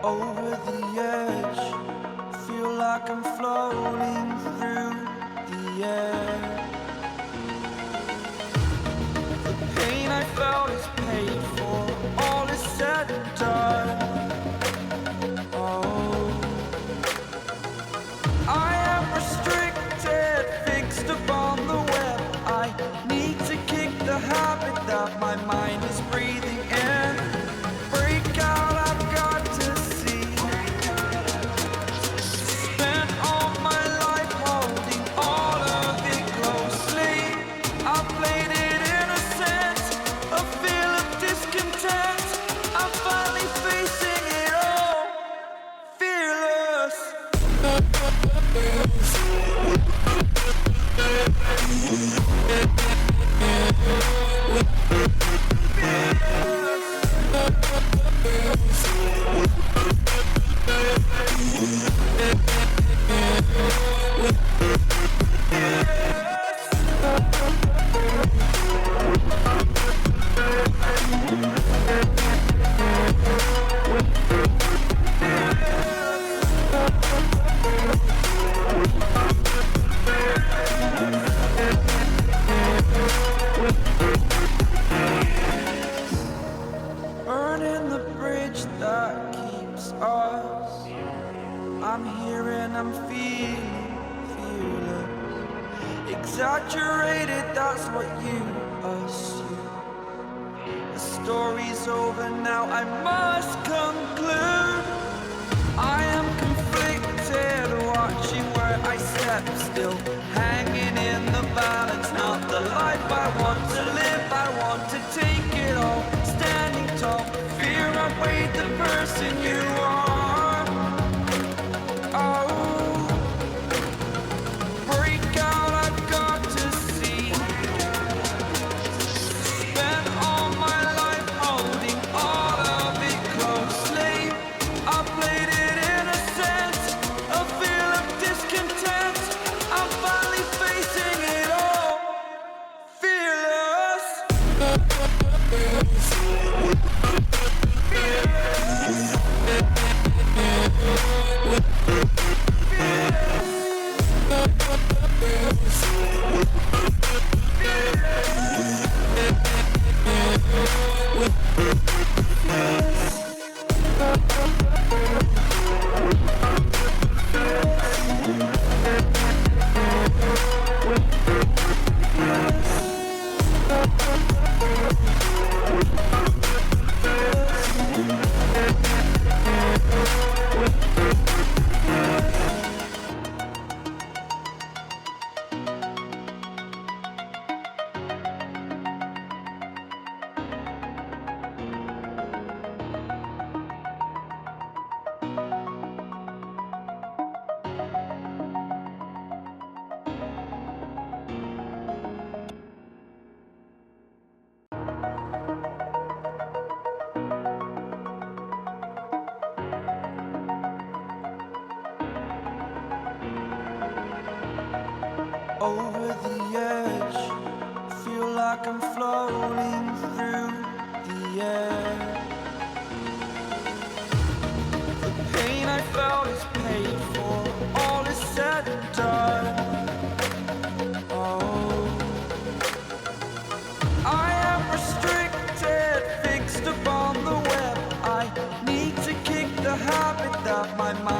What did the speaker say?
over the edge. Feel like I'm floating through the air. The pain I felt is paid for, all is said and done. Oh, I am restricted, fixed upon the web. I need to kick the habit that my mind is breathing in. Break out, I've got to see. Spent all my life holding all of it closely. I played it innocent, a feel of discontent. I'm finally facing it all, fearless. Burning the bridge that keeps us. I'm here and I'm feeling fearless. Exaggerated, that's what you assume. The story's over now, I must conclude. I am conflicted, watching where I step still, hanging in the balance. Not the life I want to live, I want to take it all. Standing tall, fear outweighed the person you are. Oh, break out, I've got to see. Spent all my life holding all of it closely. I played it innocent, a feel of discontent. I'm finally facing it all, fearless. Over the edge, feel like I'm floating through the air. The pain I felt is paid for, all is said and done. Oh, I am restricted, fixed upon the web. I need to kick the habit that my mind